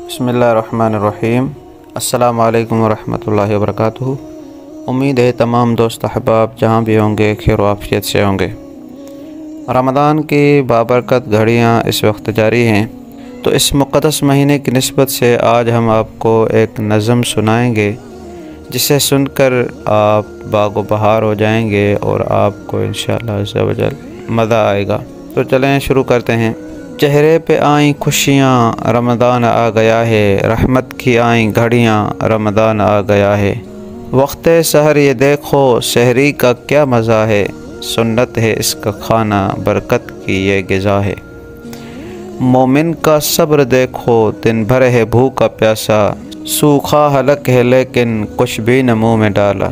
بسم اللہ الرحمن الرحیم۔ السلام علیکم ورحمۃ اللہ وبرکاتہ۔ امید ہے تمام دوست احباب جہاں بھی ہوں گے خیر و عافیت سے ہوں گے۔ رمضان کی بابرکت گھڑیاں اس وقت جاری ہیں، تو اس مقدس مہینے کی نسبت سے آج ہم آپ کو ایک نظم سنائیں گے جسے سن کر آپ باغ و بہار ہو جائیں گے اور آپ کو انشاءاللہ عز و جل مزہ آئے گا۔ تو چلیں شروع کرتے ہیں۔ چہرے پہ آئیں خوشیاں رمضان آ گیا ہے، رحمت کی آئیں گھڑیاں رمضان آ گیا ہے۔ وقت سحر یہ دیکھو سحری کا کیا مزہ ہے، سنت ہے اس کا کھانا برکت کی یہ غذا ہے۔ مومن کا صبر دیکھو دن بھر ہے بھوکا پیاسا، سوکھا حلق ہے لیکن کچھ بھی نہ منہ میں ڈالا۔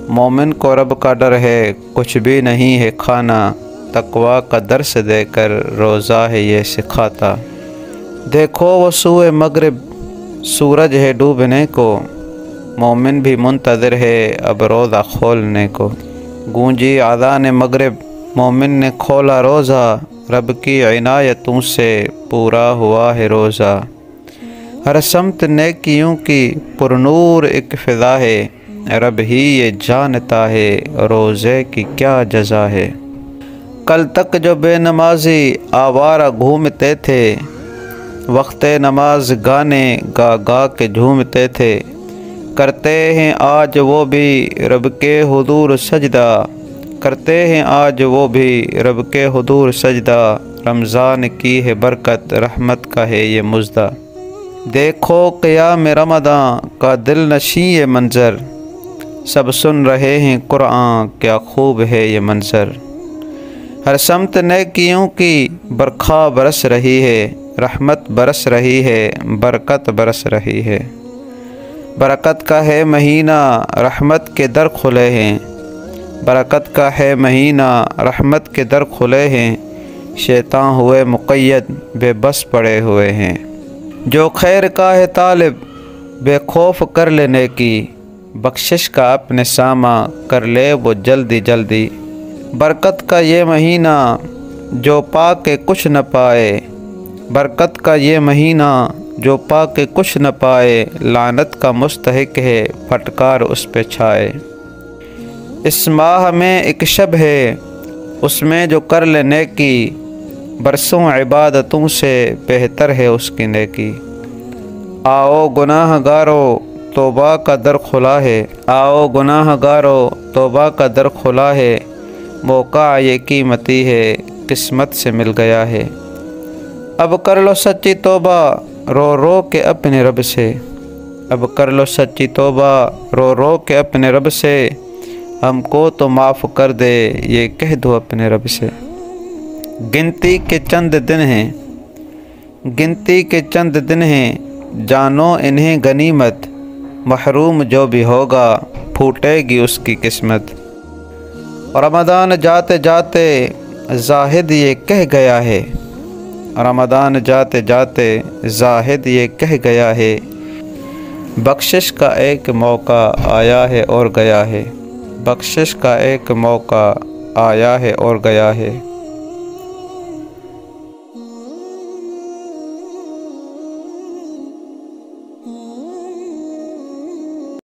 مومن کو رب کا ڈر ہے کچھ بھی نہیں ہے کھانا، تقویٰ کا درس دے کر روزہ ہے یہ سکھاتا۔ دیکھو وہ سوئے مغرب سورج ہے ڈوبنے کو، مومن بھی منتظر ہے اب روزہ کھولنے کو۔ گونجی اذان مغرب مومن نے کھولا روزہ، رب کی عنایتوں سے پورا ہوا ہے روزہ۔ ہر سمت نیکیوں کی پرنور ایک فضا ہے، رب ہی یہ جانتا ہے روزے کی کیا جزا ہے۔ کل تک جو بے نمازی آوارہ گھومتے تھے، وقت نماز گانے گا گا کے جھومتے تھے، کرتے ہیں آج وہ بھی رب کے حضور سجدہ، کرتے ہیں آج وہ بھی رب کے حضور سجدہ۔ رمضان کی ہے برکت رحمت کا ہے یہ مژدہ، دیکھو قیام رمضان کا دل نشیں یہ منظر، سب سن رہے ہیں قرآن کیا خوب ہے یہ منظر۔ ہر سمت نیکیوں کی برکھا برس رہی ہے، رحمت برس رہی ہے برکت برس رہی ہے۔ برکت کا ہے مہینہ رحمت کے در کھلے ہیں، برکت کا ہے مہینہ رحمت کے در کھلے ہیں، شیطان ہوئے مقید بے بس پڑے ہوئے ہیں۔ جو خیر کا ہے طالب بے خوف کر لے نیکی، بخشش کا اپنے ساماں کر لے وہ جلدی جلدی۔ برکت کا یہ مہینہ جو پا کے کچھ نہ پائے، برکت کا یہ مہینہ جو پا کے کچھ نہ پائے، لعنت کا مستحق ہے پھٹکار اس پہ چھائے۔ اس ماہ میں ایک شب ہے اس میں جو کر لے نیکی، برسوں عبادتوں سے بہتر ہے اس کی نیکی۔ آؤ گناہ گارو توبہ کا در کھلا ہے، آؤ گناہ گارو توبہ کا در کھلا ہے، موقع یہ قیمتی ہے قسمت سے مل گیا ہے۔ اب کر لو سچی توبہ رو رو کے اپنے رب سے، اب کر لو سچی توبہ رو رو کے اپنے رب سے، ہم کو تو معاف کر دے یہ کہہ دو اپنے رب سے۔ گنتی کے چند دن ہیں، گنتی کے چند دن ہیں، جانو انہیں غنیمت، محروم جو بھی ہوگا پھوٹے گی اس کی قسمت۔ رمضان جاتے جاتے زاہد یہ کہہ گیا ہے، رمضان جاتے جاتے زاہد یہ کہہ گیا ہے، بخشش کا ایک موقع آیا ہے اور گیا ہے، بخشش کا ایک موقع آیا ہے اور گیا ہے۔